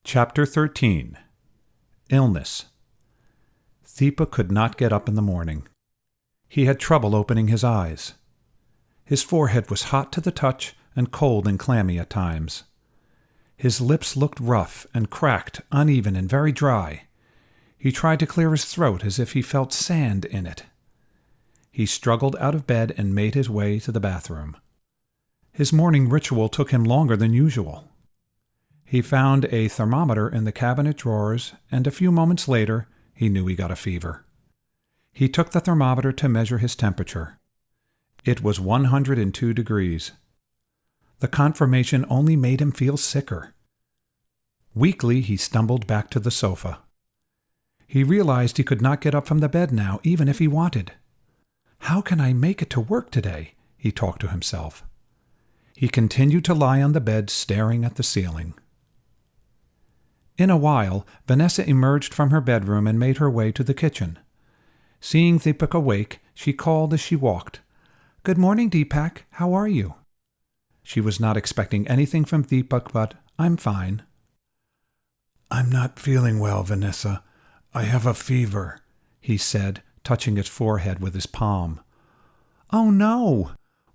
Chapter 13. Illness. Deepak could not get up in the morning. He had trouble opening his eyes. His forehead was hot to the touch and cold and clammy at times. His lips looked rough and cracked, uneven and very dry. He tried to clear his throat as if he felt sand in it. He struggled out of bed and made his way to the bathroom. His morning ritual took him longer than usual. He found a thermometer in the cabinet drawers, and a few moments later, he knew he got a fever. He took the thermometer to measure his temperature. It was 102 degrees. The confirmation only made him feel sicker. Weakly, he stumbled back to the sofa. He realized he could not get up from the bed now, even if he wanted. "How can I make it to work today?" he talked to himself. He continued to lie on the bed, staring at the ceiling. In a while, Vanessa emerged from her bedroom and made her way to the kitchen. Seeing Deepak awake, she called as she walked, "Good morning, Deepak. How are you?" She was not expecting anything from Deepak, but, "I'm fine." "I'm not feeling well, Vanessa. I have a fever," he said, touching his forehead with his palm. "Oh, no!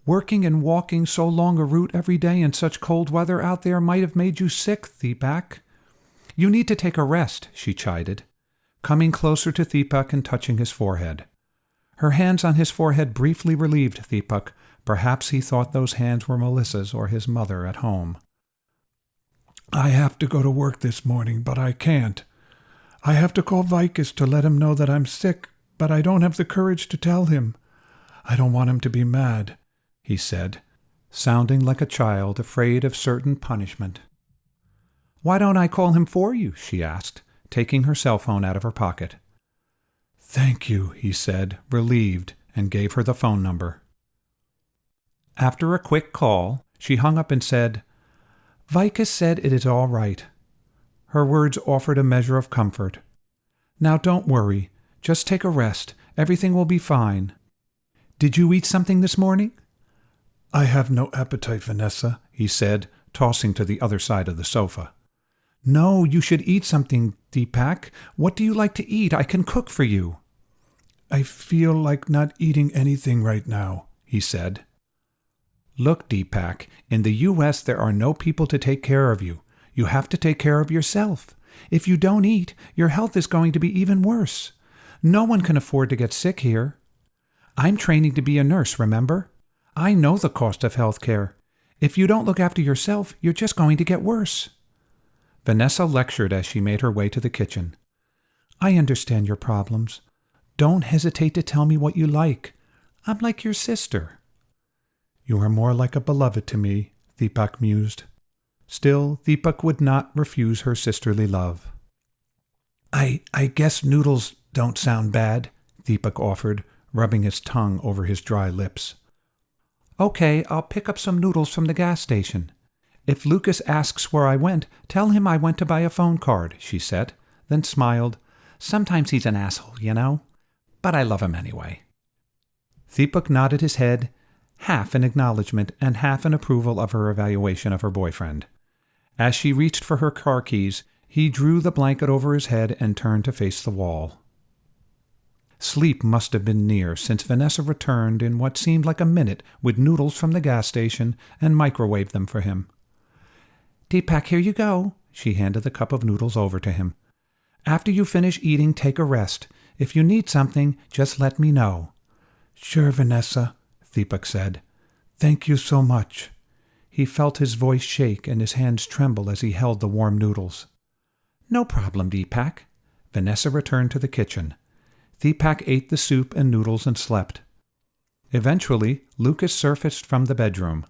Working and walking so long a route every day in such cold weather out there might have made you sick, Deepak. You need to take a rest," she chided, coming closer to Deepak and touching his forehead. Her hands on his forehead briefly relieved Deepak. Perhaps he thought those hands were Melissa's or his mother at home. "I have to go to work this morning, but I can't. I have to call Vikas to let him know that I'm sick, but I don't have the courage to tell him. I don't want him to be mad," he said, sounding like a child afraid of certain punishment. "Why don't I call him for you?" she asked, taking her cell phone out of her pocket. "Thank you," he said, relieved, and gave her the phone number. After a quick call, she hung up and said, "Vikas said it is all right." Her words offered a measure of comfort. "Now don't worry. Just take a rest. Everything will be fine. Did you eat something this morning?" "I have no appetite, Vanessa," he said, tossing to the other side of the sofa. "No, you should eat something, Deepak. What do you like to eat? I can cook for you." "I feel like not eating anything right now," he said. "Look, Deepak, in the U.S. there are no people to take care of you. You have to take care of yourself. If you don't eat, your health is going to be even worse. No one can afford to get sick here. I'm training to be a nurse, remember? I know the cost of health care. If you don't look after yourself, you're just going to get worse." Vanessa lectured as she made her way to the kitchen. "I understand your problems. Don't hesitate to tell me what you like. I'm like your sister." "You are more like a beloved to me," Deepak mused. Still, Deepak would not refuse her sisterly love. I guess noodles don't sound bad," Deepak offered, rubbing his tongue over his dry lips. "Okay, I'll pick up some noodles from the gas station. If Lucas asks where I went, tell him I went to buy a phone card," she said, then smiled. "Sometimes he's an asshole, you know, but I love him anyway." Deepak nodded his head, half in acknowledgement and half in approval of her evaluation of her boyfriend. As she reached for her car keys, he drew the blanket over his head and turned to face the wall. Sleep must have been near, since Vanessa returned in what seemed like a minute with noodles from the gas station and microwaved them for him. "Deepak, here you go." She handed the cup of noodles over to him. "After you finish eating, take a rest. If you need something, just let me know." "Sure, Vanessa," Deepak said. "Thank you so much." He felt his voice shake and his hands tremble as he held the warm noodles. "No problem, Deepak." Vanessa returned to the kitchen. Deepak ate the soup and noodles and slept. Eventually, Lucas surfaced from the bedroom.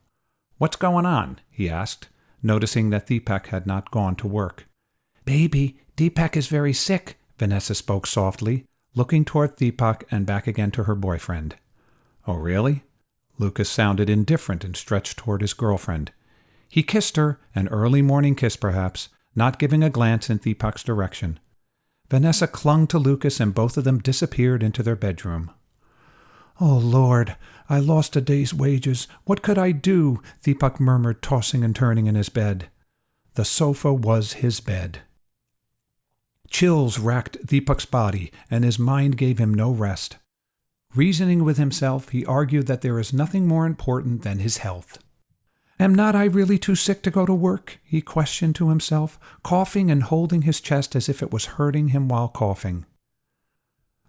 "What's going on?" he asked, noticing that Deepak had not gone to work. "Baby, Deepak is very sick," Vanessa spoke softly, looking toward Deepak and back again to her boyfriend. "Oh, really?" Lucas sounded indifferent and stretched toward his girlfriend. He kissed her, an early morning kiss perhaps, not giving a glance in Deepak's direction. Vanessa clung to Lucas and both of them disappeared into their bedroom. "Oh, Lord, I lost a day's wages. What could I do?" Deepak murmured, tossing and turning in his bed. The sofa was his bed. Chills racked Deepak's body, and his mind gave him no rest. Reasoning with himself, he argued that there is nothing more important than his health. "Am not I really too sick to go to work?" he questioned to himself, coughing and holding his chest as if it was hurting him while coughing.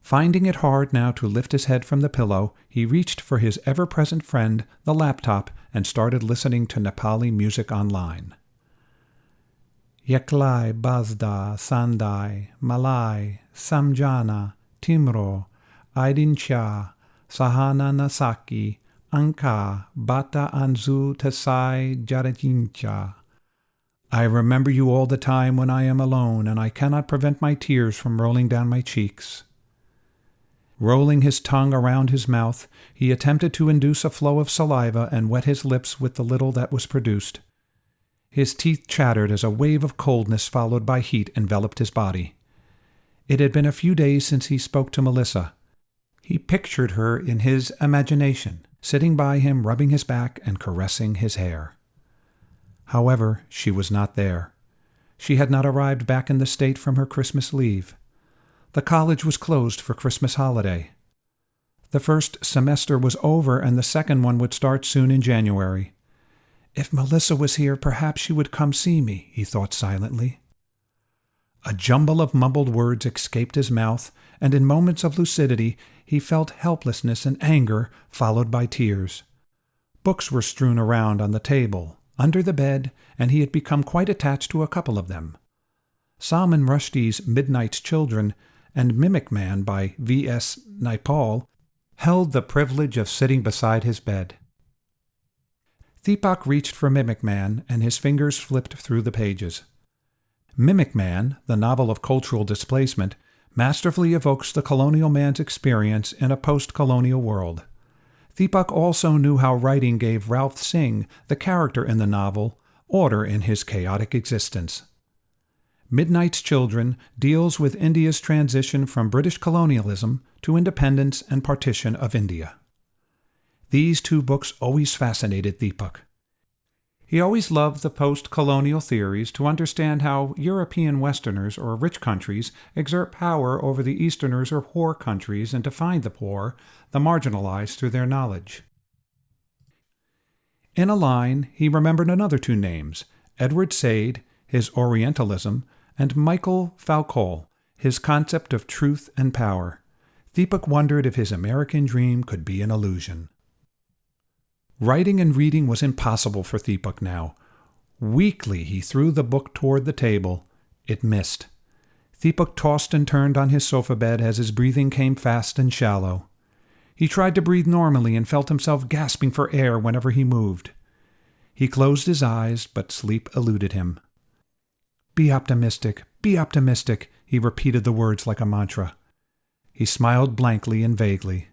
Finding it hard now to lift his head from the pillow, he reached for his ever-present friend, the laptop, and started listening to Nepali music online. Yeklai Bazda Sandai Malai Samjana Timro Aidincha Sahana Nasaki Anka Bata Anzu Tasai Jaratincha. I remember you all the time when I am alone, and I cannot prevent my tears from rolling down my cheeks. Rolling his tongue around his mouth, he attempted to induce a flow of saliva and wet his lips with the little that was produced. His teeth chattered as a wave of coldness followed by heat enveloped his body. It had been a few days since he spoke to Melissa. He pictured her in his imagination, sitting by him, rubbing his back and caressing his hair. However, she was not there. She had not arrived back in the state from her Christmas leave. The college was closed for Christmas holiday. The first semester was over, and the second one would start soon in January. If Melissa was here, perhaps she would come see me, he thought silently. A jumble of mumbled words escaped his mouth, and in moments of lucidity he felt helplessness and anger, followed by tears. Books were strewn around on the table, under the bed, and he had become quite attached to a couple of them. Salman Rushdie's Midnight's Children and Mimic Man by V.S. Naipaul held the privilege of sitting beside his bed. Deepak reached for Mimic Man, and his fingers flipped through the pages. Mimic Man, the novel of cultural displacement, masterfully evokes the colonial man's experience in a post-colonial world. Deepak also knew how writing gave Ralph Singh, the character in the novel, order in his chaotic existence. Midnight's Children deals with India's transition from British colonialism to independence and partition of India. These two books always fascinated Deepak. He always loved the post-colonial theories to understand how European Westerners or rich countries exert power over the Easterners or poor countries and to find the poor, the marginalized, through their knowledge. In a line, he remembered another two names, Edward Said, his Orientalism, and Michael Foucault, his concept of truth and power. Deepak wondered if his American dream could be an illusion. Writing and reading was impossible for Deepak now. Weakly he threw the book toward the table. It missed. Deepak tossed and turned on his sofa bed as his breathing came fast and shallow. He tried to breathe normally and felt himself gasping for air whenever he moved. He closed his eyes, but sleep eluded him. Be optimistic, he repeated the words like a mantra. He smiled blankly and vaguely.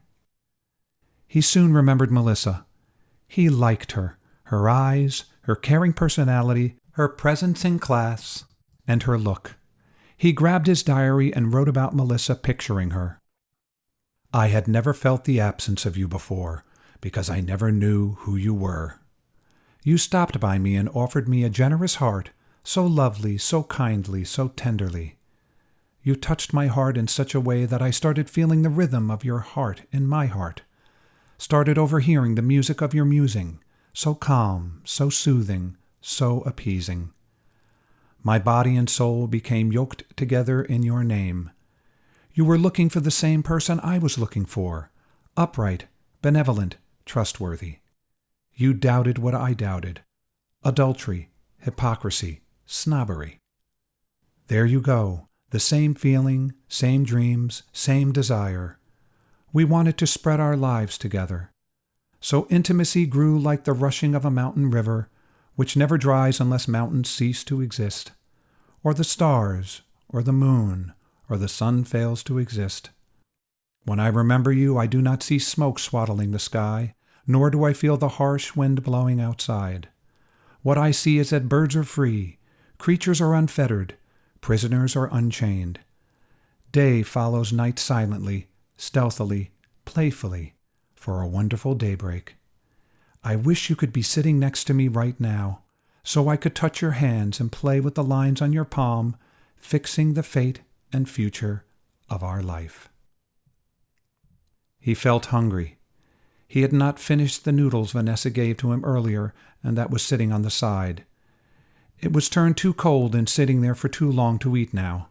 He soon remembered Melissa. He liked her eyes, her caring personality, her presence in class, and her look. He grabbed his diary and wrote about Melissa, picturing her. I had never felt the absence of you before, because I never knew who you were. You stopped by me and offered me a generous heart, so lovely, so kindly, so tenderly. You touched my heart in such a way that I started feeling the rhythm of your heart in my heart. Started overhearing the music of your musing, so calm, so soothing, so appeasing. My body and soul became yoked together in your name. You were looking for the same person I was looking for, upright, benevolent, trustworthy. You doubted what I doubted. Adultery, hypocrisy, snobbery. There you go, the same feeling, same dreams, same desire. We wanted to spread our lives together. So intimacy grew like the rushing of a mountain river, which never dries unless mountains cease to exist, or the stars, or the moon, or the sun fails to exist. When I remember you, I do not see smoke swaddling the sky, nor do I feel the harsh wind blowing outside. What I see is that birds are free, creatures are unfettered, prisoners are unchained. Day follows night silently, stealthily, playfully, for a wonderful daybreak. I wish you could be sitting next to me right now, so I could touch your hands and play with the lines on your palm, fixing the fate and future of our life. He felt hungry. He had not finished the noodles Vanessa gave to him earlier, and that was sitting on the side. It was turned too cold and sitting there for too long to eat now.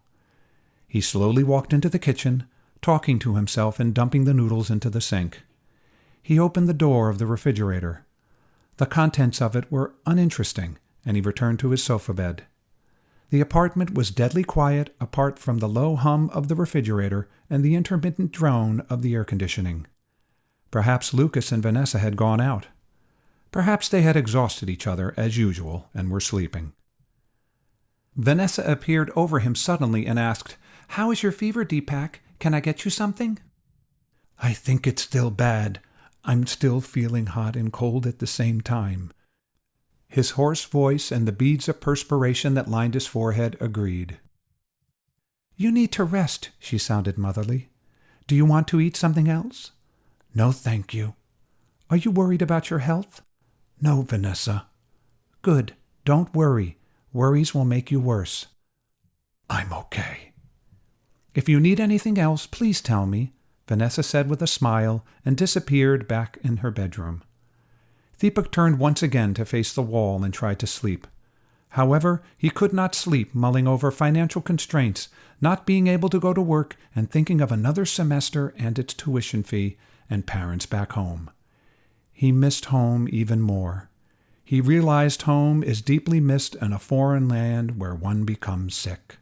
He slowly walked into the kitchen, talking to himself and dumping the noodles into the sink. He opened the door of the refrigerator. The contents of it were uninteresting, and he returned to his sofa bed. The apartment was deadly quiet apart from the low hum of the refrigerator and the intermittent drone of the air conditioning. Perhaps Lucas and Vanessa had gone out. Perhaps they had exhausted each other as usual and were sleeping. Vanessa appeared over him suddenly and asked, "How is your fever, Deepak? Can I get you something?" "I think it's still bad. I'm still feeling hot and cold at the same time." His hoarse voice and the beads of perspiration that lined his forehead agreed. "You need to rest," she sounded motherly. "Do you want to eat something else?" "No, thank you." "Are you worried about your health?" "No, Vanessa." "Good. Don't worry. Worries will make you worse." "I'm okay." "If you need anything else, please tell me," Vanessa said with a smile and disappeared back in her bedroom. Deepak turned once again to face the wall and tried to sleep. However, he could not sleep, mulling over financial constraints, not being able to go to work, and thinking of another semester and its tuition fee and parents back home. He missed home even more. He realized home is deeply missed in a foreign land where one becomes sick.